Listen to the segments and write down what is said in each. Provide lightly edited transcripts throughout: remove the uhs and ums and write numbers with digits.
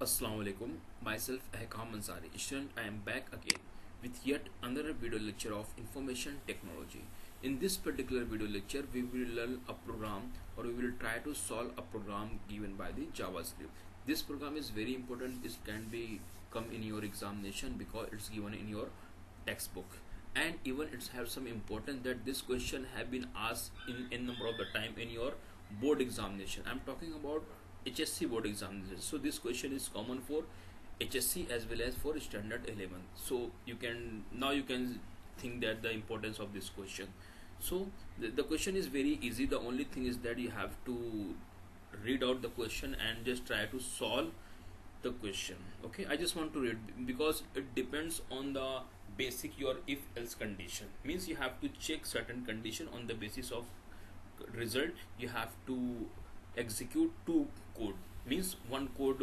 Assalamu alaikum. Myself Ahkam Ansari. Student, I am back again with yet another video lecture of information technology. In this particular video lecture, we will learn a program, or we will try to solve a program given by the JavaScript. This program is very important. This can be come in your examination because it's given in your textbook, and even it's have some importance that this question have been asked in a number of the time in your board examination. I'm talking about HSC board examination. So this question is common for HSC as well as for standard 11. So you can think that the importance of this question. So the question is very easy. The only thing is that you have to read out the question and just try to solve the question. Okay, I just want to read because it depends on the basic your if else condition. Means you have to check certain condition. On the basis of result you have to execute two code. Means one code,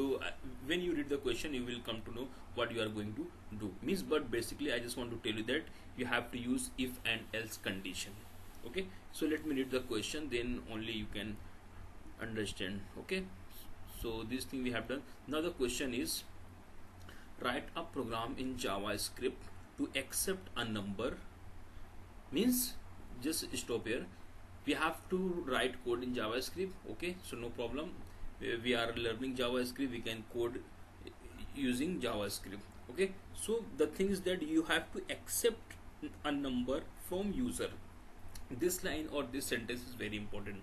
when you read the question you will come to know what you are going to do. Means, but basically I just want to tell you that you have to use if and else condition. Okay, so let me read the question, then only you can understand. Okay, so this thing we have done. Now the question is, write a program in JavaScript to accept a number. Means, just stop here. We have to write code in JavaScript. Okay, so no problem. We are learning JavaScript, we can code using JavaScript. Okay, so the thing is that you have to accept a number from user. This line or this sentence is very important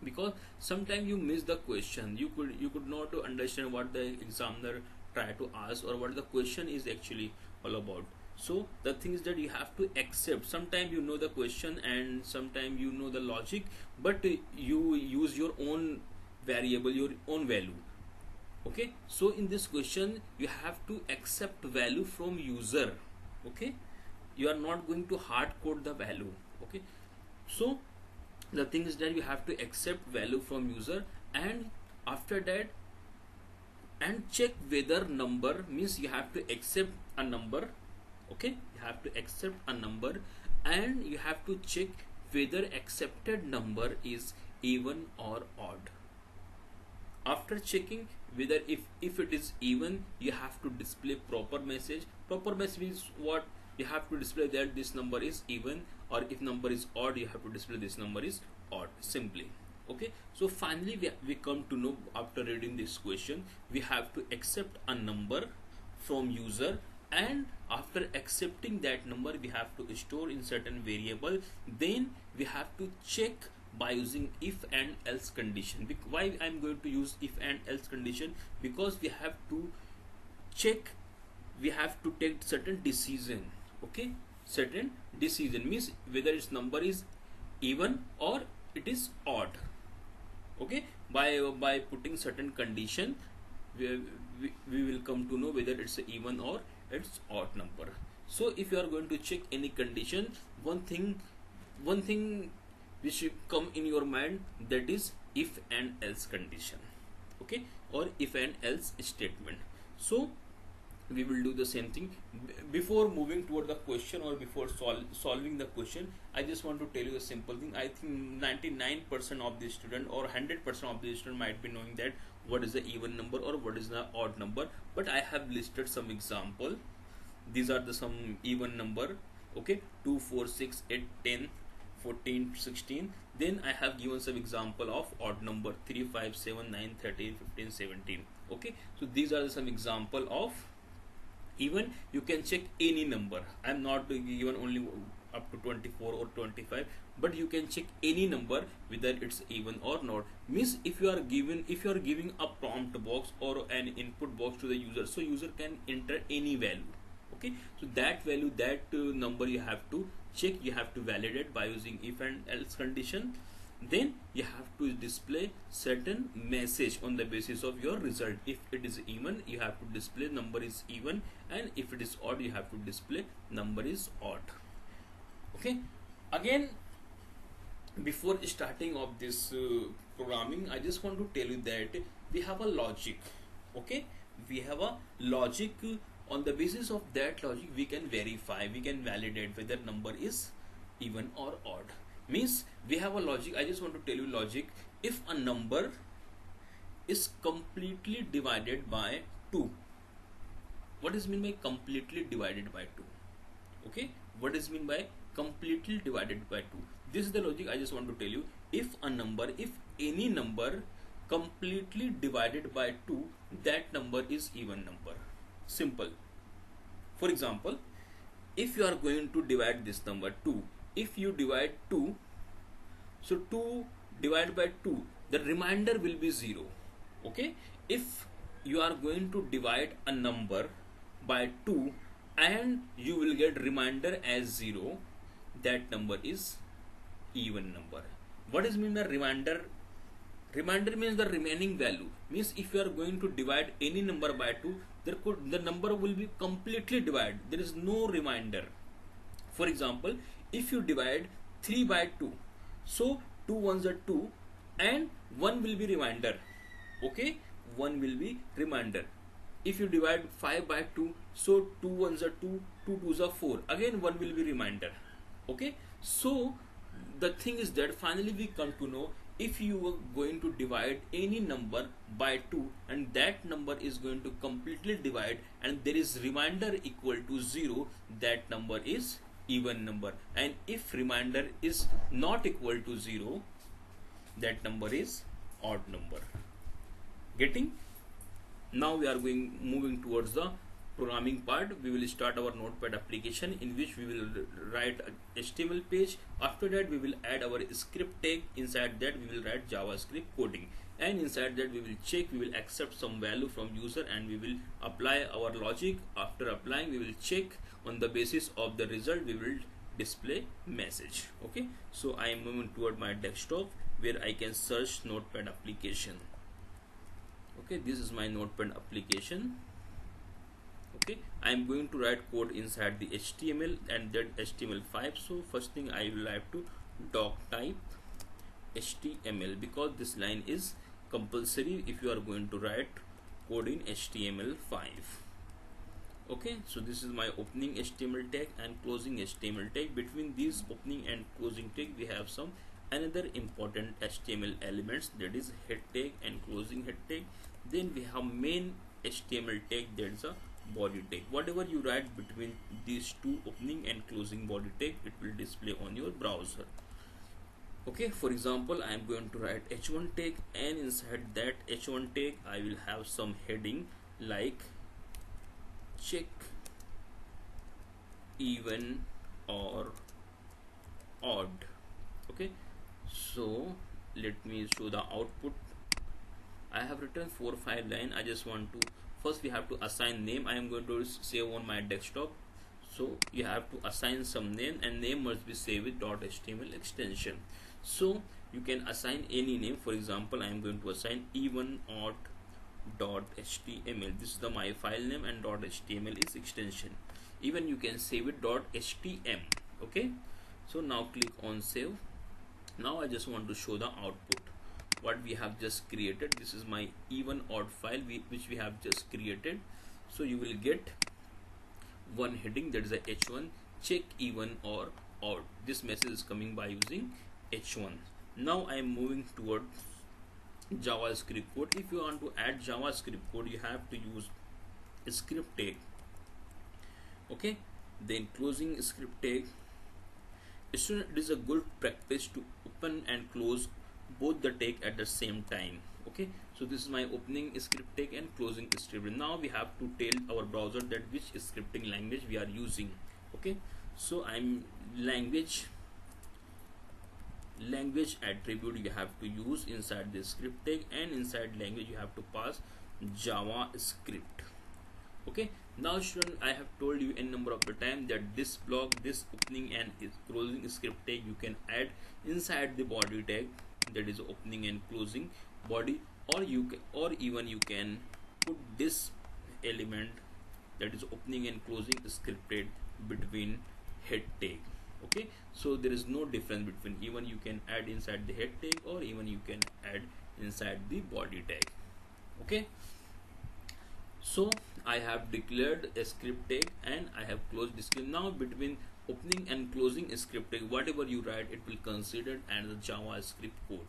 because sometimes you miss the question. You could not understand what the examiner try to ask or what the question is actually all about. So the thing is that you have to accept. Sometimes you know the question and sometimes you know the logic, but you use your own variable, your own value. Okay, so in this question you have to accept value from user. Okay, you are not going to hard code the value. Okay, so the thing is that you have to accept value from user, and after that and check whether number, means you have to accept a number. Okay, you have to accept a number and you have to check whether accepted number is even or odd. After checking whether if it is even, you have to display proper message. Proper message means what? You have to display that this number is even, or if number is odd you have to display this number is odd, simply. Okay, so finally we come to know, after reading this question, we have to accept a number from user, and after accepting that number we have to store in certain variable. Then we have to check by using if and else condition. Why I'm going to use if and else condition? Because we have to check, we have to take certain decision. Okay, certain decision means whether its number is even or it is odd. Okay, by putting certain condition we will come to know whether it's a even or it's odd number. So if you are going to check any condition, one thing which should come in your mind, that is if and else condition. Okay, or if and else statement. So we will do the same thing. Before moving toward the question or before solving the question, I just want to tell you a simple thing. I think 99% of the student or 100% of the student might be knowing that what is the even number or what is the odd number, but I have listed some example. These are the some even number. Okay, 2 4 6 8 10 14 16. Then I have given some example of odd number, 3 5 7 9 13 15 17. Okay, so these are some example of even. You can check any number. I'm not given only up to 24 or 25, but you can check any number whether it's even or not. Means if you are giving a prompt box or an input box to the user, so user can enter any value. Okay, so that value, that number you have to check, you have to validate by using if and else condition. Then you have to display certain message on the basis of your result. If it is even, you have to display number is even, and if it is odd you have to display number is odd. Okay, again, before starting of this programming, I just want to tell you that we have a logic. Okay, we have a logic. On the basis of that logic we can verify, we can validate whether number is even or odd. Means we have a logic. I just want to tell you logic. If a number is completely divided by 2. What is mean by completely divided by 2? Okay, what is mean by completely divided by 2? This is the logic I just want to tell you. If any number completely divided by 2, that number is even number. Simple. For example, if you are going to divide this number 2, if you divide 2, so 2 divided by 2, the remainder will be 0. Okay, if you are going to divide a number by 2 and you will get remainder as 0, that number is even number. What is mean by remainder? Remainder means the remaining value. Means if you are going to divide any number by 2, the number will be completely divided. There is no remainder. For example, if you divide 3 by 2, so 2 ones are 2 and 1 will be remainder. Okay, 1 will be remainder. If you divide 5 by 2, so 2 ones are 2, 2 twos are 4, again 1 will be remainder. Okay, so the thing is that finally we come to know, if you are going to divide any number by 2 and that number is going to completely divide and there is remainder equal to 0, that number is even number. And if remainder is not equal to 0, that number is odd number. Getting? Now we are moving towards the programming part. We will start our Notepad application in which we will write a HTML page. After that we will add our script tag. Inside that we will write JavaScript coding, and inside that we will check, we will accept some value from user and we will apply our logic. After applying, we will check, on the basis of the result we will display message. Okay, so I am moving toward my desktop where I can search Notepad application. Okay, this is my Notepad application. Okay, I am going to write code inside the HTML and that HTML5. So first thing I will have to doc type HTML, because this line is compulsory if you are going to write code in HTML5. Okay, so this is my opening HTML tag and closing HTML tag. Between these opening and closing tag we have some another important HTML elements, that is head tag and closing head tag. Then we have main HTML tag, that is a body tag. Whatever you write between these two opening and closing body tag, it will display on your browser. Okay, for example, I am going to write h1 tag, and inside that h1 tag I will have some heading like check even or odd. Okay, so let me show the output. I have written 4 or 5 lines. I just want to, first we have to assign name. I am going to save on my desktop, so you have to assign some name, and name must be saved with .html extension. So you can assign any name. For example, I am going to assign even odd .html. This is the my file name, and .html is extension. Even you can save it .htm. Okay, so now click on save. Now I just want to show the output what we have just created. This is my even odd file which we have just created. So you will get one heading, that is a h1, check even or odd. This message is coming by using h1. Now I am moving toward JavaScript code. If you want to add JavaScript code, you have to use a script tag. Okay, then closing script tag. It is a good practice to open and close both the tag at the same time. Okay, so this is my opening script tag and closing script. Now we have to tell our browser that which scripting language we are using. Okay, so I'm language attribute you have to use inside the script tag, and inside language you have to pass JavaScript. Okay, now student, I have told you a number of the time that this block, this opening and closing script tag, you can add inside the body tag, that is opening and closing body, or even you can put this element, that is opening and closing script tag, between head tag. Okay, so there is no difference between, even you can add inside the head tag or even you can add inside the body tag. Okay, so I have declared a script tag and I have closed the script. Now between opening and closing a script tag, whatever you write, it will consider as the JavaScript code.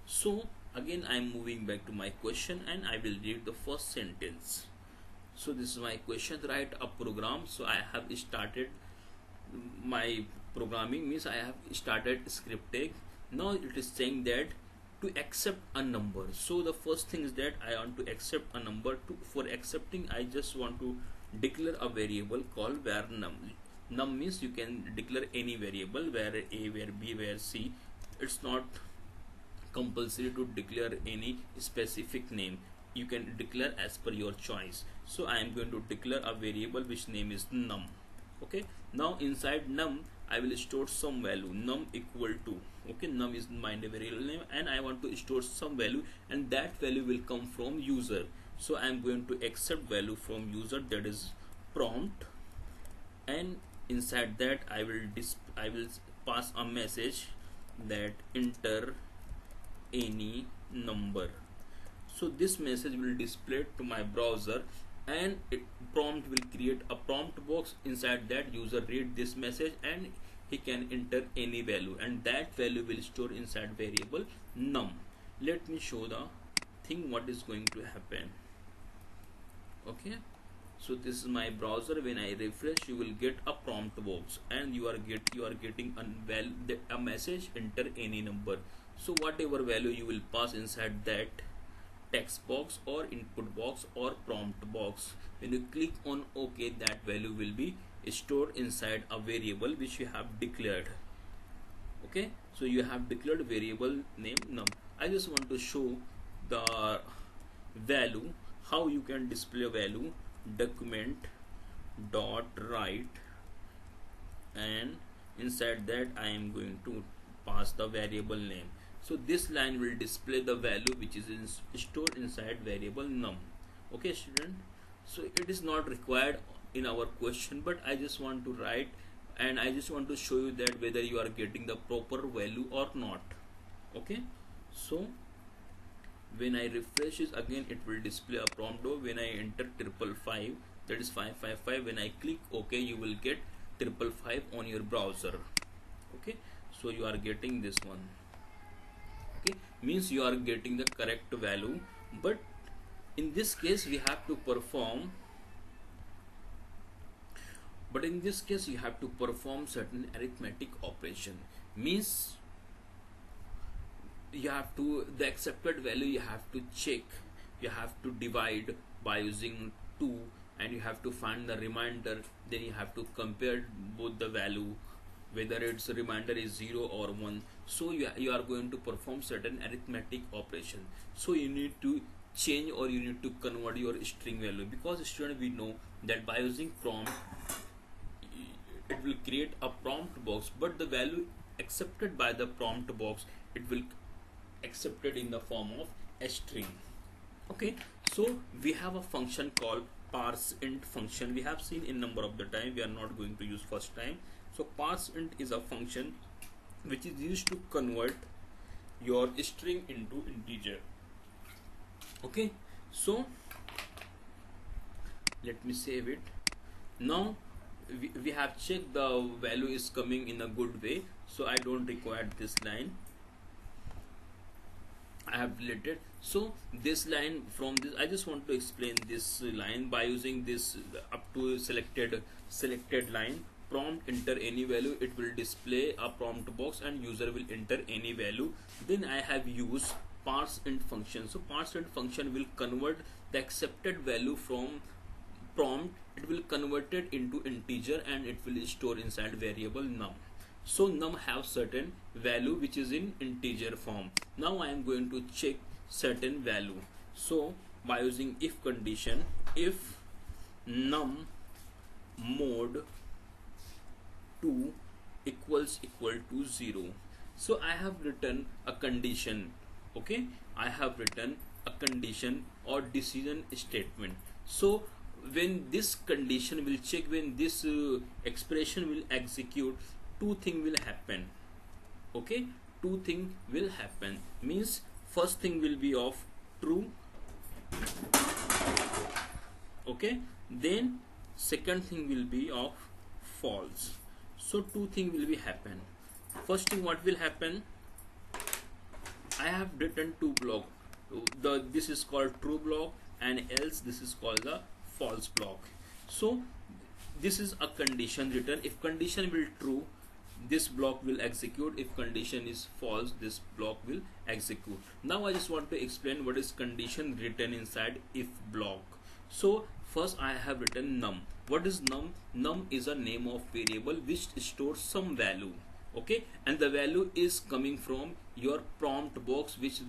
So Again I am moving back to my question and I will read the first sentence. So this is my question: write a program. So I have started my programming, means I have started scripting. Now it is saying that to accept a number. So the first thing is that I want to accept a number. For accepting, I just want to declare a variable called var num. Num means you can declare any variable, where a, where b, where c. It's not compulsory to declare any specific name. You can declare as per your choice. So I am going to declare a variable which name is num. Okay, now inside num I will store some value, num equal to, okay, num is my variable name and I want to store some value, and that value will come from user. So I am going to accept value from user, that is prompt, and inside that I will pass a message that enter any number. So this message will display to my browser, and prompt will create a prompt box. Inside that, user read this message and he can enter any value, and that value will store inside variable num. Let me show the thing what is going to happen. Okay, so this is my browser. When I refresh, you will get a prompt box, and you are getting a message, enter any number. So whatever value you will pass inside that text box or input box or prompt box, when you click on OK, that value will be stored inside a variable which you have declared. Okay, so you have declared variable name num. I just want to show the value, how you can display a value. Document dot write, and inside that I am going to pass the variable name. So this line will display the value which is stored inside variable num. Okay student, so it is not required in our question, but I just want to write, and I just want to show you that whether you are getting the proper value or not. Okay, so when I refresh it again, it will display a prompt. When I enter 555, that is 555, when I click OK, you will get 555 on your browser. Okay, so you are getting this one. Okay, means you are getting the correct value, but in this case we have to perform certain arithmetic operation. Means you have to, the accepted value you have to check, you have to divide by using 2, and you have to find the remainder. Then you have to compare both the value, whether its remainder is 0 or 1. So you are going to perform certain arithmetic operation. So you need to change, or you need to convert your string value, because student, we know that by using prompt it will create a prompt box, but the value accepted by the prompt box, it will accepted in the form of a string. Okay, so we have a function called parseInt function. We have seen in number of the time, we are not going to use first time. So parseInt is a function which is used to convert your string into integer. Okay, so let me save it. Now we have checked the value is coming in a good way, so I don't require this line. I have deleted. So this line, from this I just want to explain this line by using this up to selected line. Prompt enter any value, it will display a prompt box and user will enter any value. Then I have used parseInt function. So parseInt function will convert the accepted value from prompt, it will convert it into integer, and it will store inside variable num. So num have certain value which is in integer form. Now I am going to check certain value. So by using if condition, if num mod 2 equals equal to 0. So I have written a condition. Okay, I have written a condition or decision statement. So when this condition will check, when this expression will execute, two things will happen. Okay, two things will happen, means first thing will be of true. Okay, then second thing will be of false. So two things will be happen. First thing, what will happen, I have written two block. This is called true block, and else this is called the false block. So this is a condition written. If condition will true, this block will execute. If condition is false, this block will execute. Now I just want to explain what is condition written inside if block. So first I have written num. What is num? Num is a name of variable which stores some value. Okay, and the value is coming from your prompt box which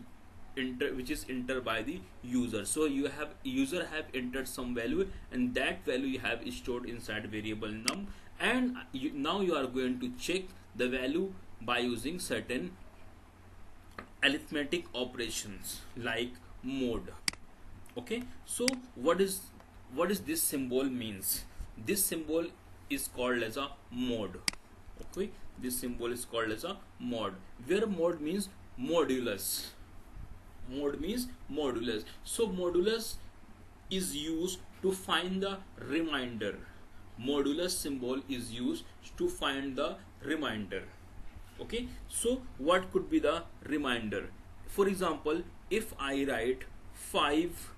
is entered by the user. So user have entered some value, and that value you have stored inside variable num, and now you are going to check the value by using certain arithmetic operations like mod. Okay, so what is this symbol means? This symbol is called as a mod. Okay, this symbol is called as a mod, where mod means modulus. Mod means modulus. So modulus is used to find the remainder. Modulus symbol is used to find the remainder. Okay, so what could be the remainder? For example, if I write 5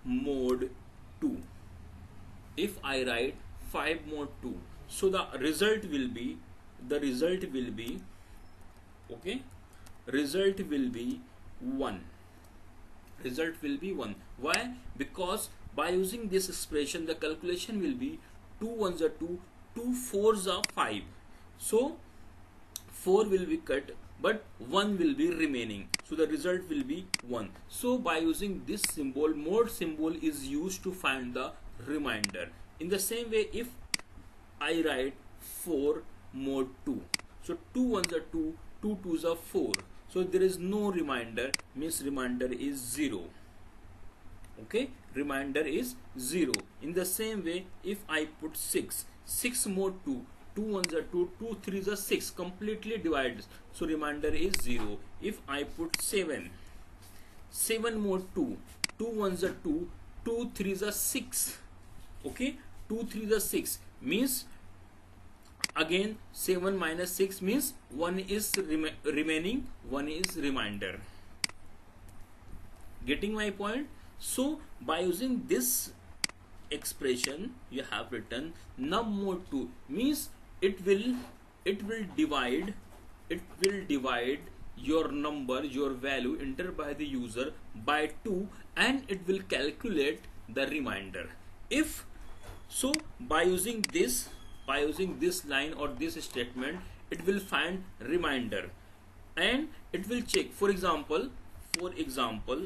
mod 2, if I write 5 mod 2, so the result will be okay, result will be 1. Result will be 1. Why? Because by using this expression, the calculation will be 2 ones are 2, 2 4s are 5. So 4 will be cut, but 1 will be remaining. So the result will be 1. So by using this symbol, mod symbol is used to find the remainder. In the same way, if I write 4 mod 2, so 2 ones are 2, 2 2s are 4. So there is no remainder, means remainder is 0. Okay, remainder is 0. In the same way, if I put 6 mod 2, 2 ones are 2, 2 3s are 6, completely divided, so remainder is 0. If I put 7 mod 2, 2 ones are 2, 2 3s are 6. Okay, 2 3s are 6, means again 7 minus 6 means 1 is remaining, 1 is remainder. Getting my point? So by using this expression, you have written num mod 2, means it will divide your number, your value entered by the user by 2, and it will calculate the remainder. If so, by using this line or this statement, it will find remainder, and it will check. For example,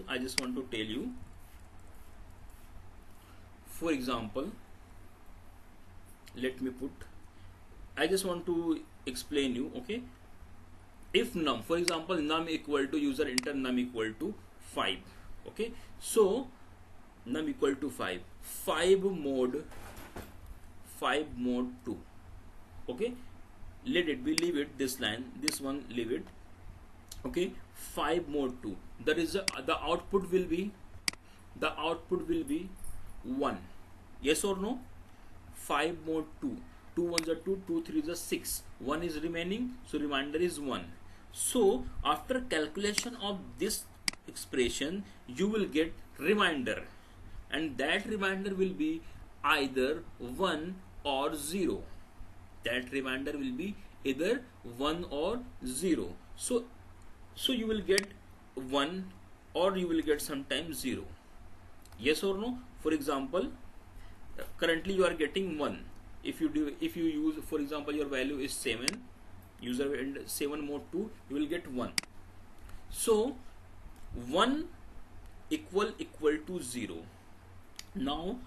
I just want to tell you, for example, let me put, I just want to explain you. Okay, if num, for example, num equal to, user enter num equal to 5. Okay, so num equal to 5, 5 mod 2. Okay, let it be, leave it, this line, this one leave it. Okay, 5 mod 2, that is the output will be 1. Yes or no? 5 mod 2, 2 ones are 2, 2 3s are 6, 1 is remaining, so remainder is 1. So after calculation of this expression, you will get remainder, and that remainder will be either 1 or 0. That remainder will be either 1 or 0. So you will get 1, or you will get sometimes 0. Yes or no? For example, currently you are getting 1. If you use, for example, your value is 7, user and 7 mod 2, you will get 1. So 1 equal to 0. Now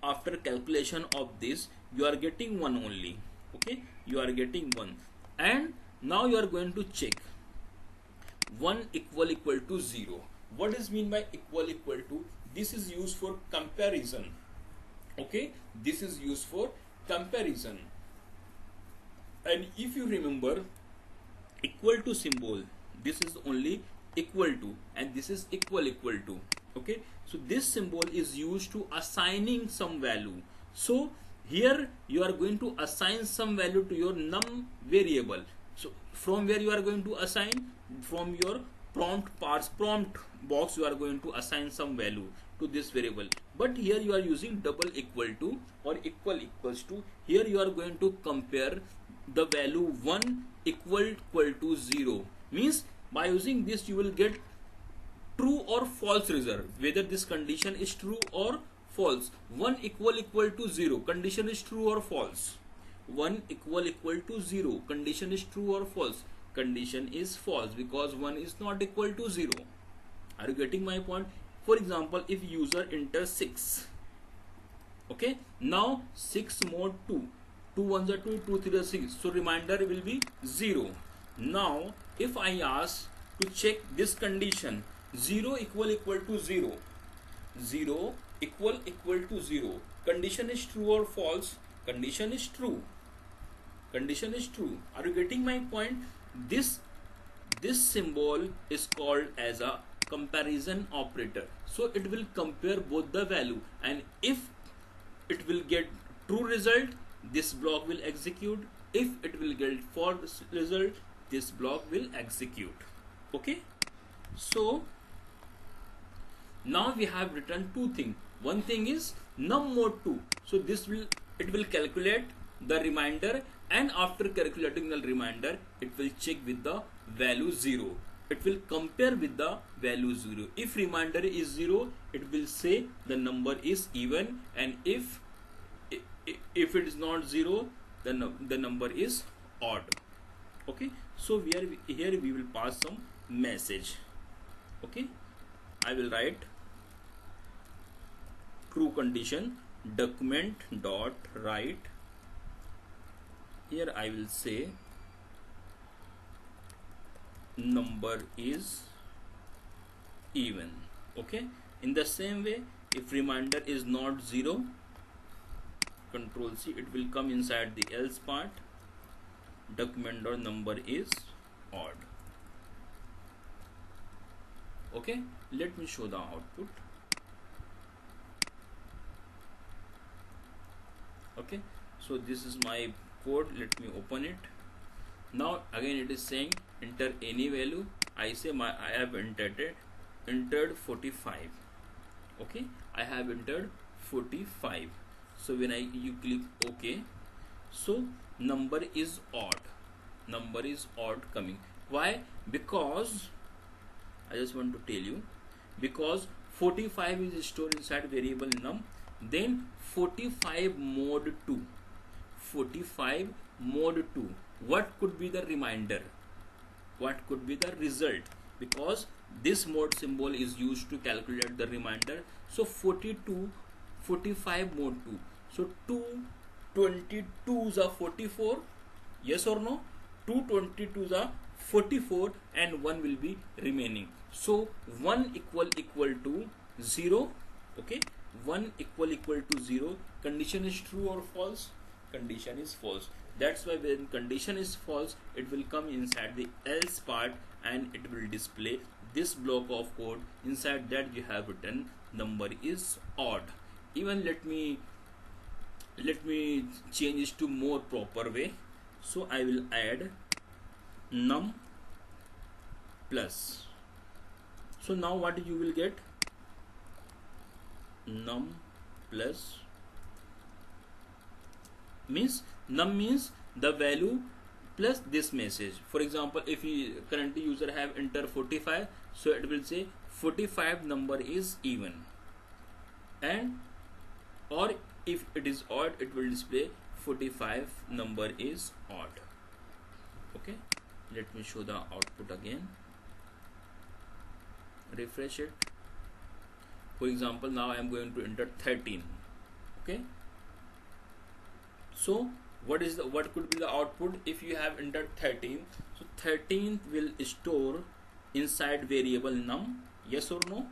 after calculation of this, you are getting 1 only. Okay, you are getting 1, and now you are going to check 1 equal to 0. What is mean by equal to? This is used for comparison. Okay, this is used for comparison. And if you remember, equal to symbol, this is only equal to, and this is equal to. Okay, so this symbol is used to assigning some value. So here you are going to assign some value to your num variable. So from where you are going to assign? From your prompt parse prompt box you are going to assign some value to this variable, but here you are using double equal to or equals to. Here you are going to compare the value 1 equal to 0, means by using this you will get true or false result, whether this condition is true or false. 1 equal to 0, condition is true or false. 1 equal to 0, condition is true or false. Condition is false because 1 is not equal to 0. Are you getting my point? For example, if user enters 6, okay, now 6 mod 2, 2 ones are 2, 2 3 are 6, so reminder will be 0. Now if I ask to check this condition, 0 equal to 0, 0 equal to 0, condition is true or false? Condition is true. Condition is true. Are you getting my point? This symbol is called as a comparison operator. So it will compare both the value, and if it will get true result, this block will execute. If it will get false result, this block will execute. Okay, so now we have written two things. One thing is num mod 2, so it will calculate the reminder, and after calculating the reminder it will check with the value 0. It will compare with the value 0. If reminder is 0, it will say the number is even, and if it is not 0, then the number is odd. Okay, so here we will pass some message. Okay, I will write true condition document dot write. Here I will say number is even. Okay, in the same way, if reminder is not 0, control C, it will come inside the else part, document dot number is odd. Okay, let me show the output. Okay, so this is my code. Let me open it. Now again it is saying enter any value. I say I have entered 45. Okay, I have entered 45. So when you click OK, so number is odd. Number is odd coming. Why? Because I just want to tell you, because 45 is stored inside variable num, then 45 mod 2, 45 mod 2, what could be the reminder, what could be the result, because this mod symbol is used to calculate the reminder. So 45 mod 2, so 2 22s are 44, yes or no? 2 22s are 44 and 1 will be remaining. So 1 equal to 0. Okay, 1 equal to 0, condition is true or false? Condition is false. That's why when condition is false, it will come inside the else part and it will display this block of code. Inside that you have written number is odd. Even let me change it to more proper way. So I will add num plus. So now what you will get? Num plus means num means the value plus this message. For example, if you currently user have enter 45, so it will say 45 number is even, and or if it is odd, it will display 45 number is odd. Okay, let me show the output again. Refresh it. For example, now I am going to enter 13. Okay, so what could be the output if you have entered 13? So 13 will store inside variable num, yes or no?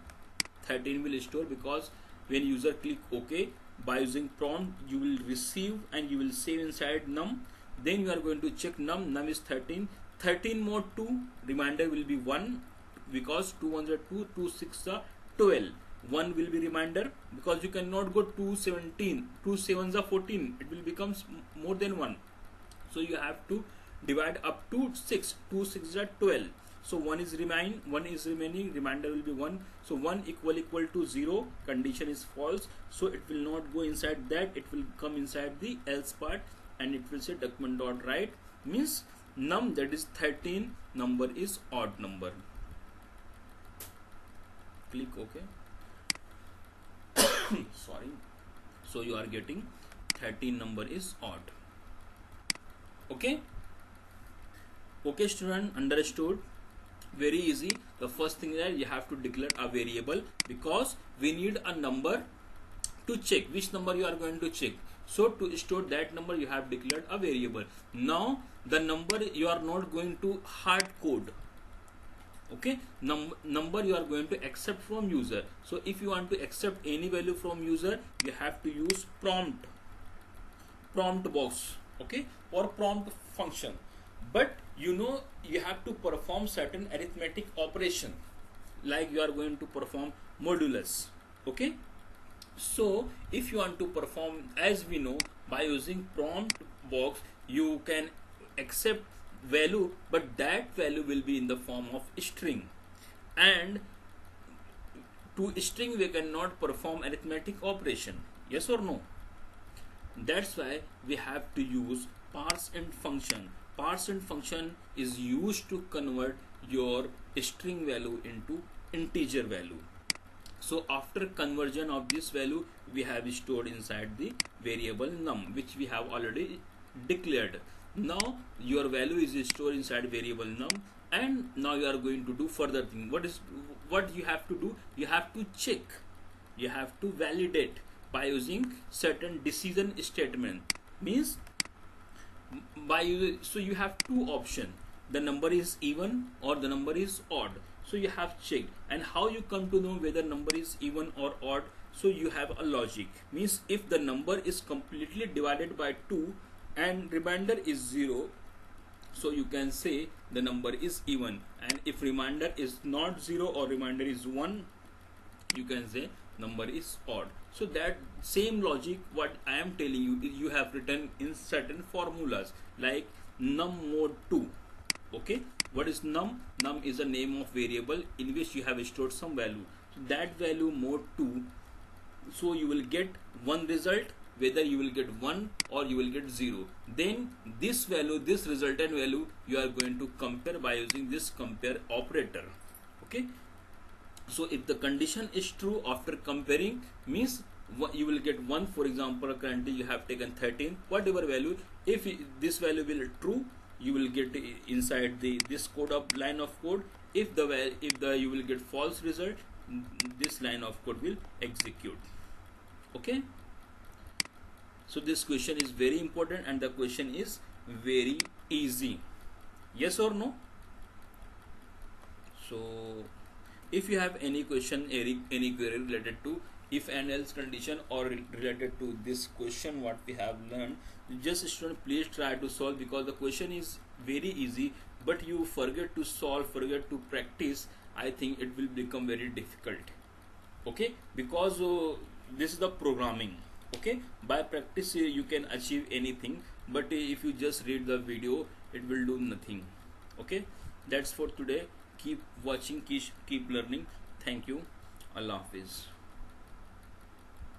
13 will store, because when user click OK, by using prompt you will receive and you will save inside num. Then you are going to check num is 13. 13 mod 2, reminder will be 1, because 2 ones are 2, 2 6 are 12. 1 will be reminder, because you cannot go 2 17, 2 7s are 14, it will become more than 1. So you have to divide up to 6, 2 6 are 12. So 1 is remaining, remainder will be 1. So 1 equal to 0, condition is false, so it will not go inside that, it will come inside the else part, and it will say document dot write, means num, that is 13, number is odd number. Click OK. Sorry. So you are getting 13 number is odd. Okay. Okay student, understood? Very easy. The first thing that you have to declare a variable, because we need a number to check which number you are going to check. So to store that number you have declared a variable. Now the number you are not going to hard code. Okay, number you are going to accept from user. So if you want to accept any value from user, you have to use prompt box, okay, or prompt function. But you know, you have to perform certain arithmetic operation, like you are going to perform modulus. Okay, so if you want to perform, as we know, by using prompt box you can accept value, but that value will be in the form of string, and to string we cannot perform arithmetic operation. Yes or no? That's why we have to use parseInt function. ParseInt function is used to convert your string value into integer value. So after conversion of this value, we have stored inside the variable num, which we have already declared. Now your value is stored inside variable num, and now you are going to do further thing. What you have to do? You have to check, you have to validate by using certain decision statement. Means so you have two options, the number is even or the number is odd. So you have checked, and how you come to know whether number is even or odd? So you have a logic. Means if the number is completely divided by 2 and remainder is 0, so you can say the number is even, and if remainder is not 0 or remainder is 1, you can say number is odd. So that same logic what I am telling you, you have written in certain formulas, like num mod 2. Okay, what is num? Num is a name of variable in which you have stored some value. So that value mod 2, so you will get one result, whether you will get 1 or you will get 0. Then this value, this resultant value, you are going to compare by using this compare operator. Okay, so if the condition is true after comparing, means you will get 1. For example, currently you have taken 13, whatever value, if this value will true, you will get inside this code of line of code. If you will get false result, this line of code will execute. Okay, so this question is very important, and the question is very easy. Yes or no? So if you have any question, any query related to if and else condition or related to this question what we have learned, just student please try to solve, because the question is very easy, but you forget to solve, forget to practice, I think it will become very difficult. Okay, because this is the programming. Okay, by practice you can achieve anything, but if you just read the video, it will do nothing. Okay, that's for today. Keep watching, keep learning. Thank you. Allah Hafiz.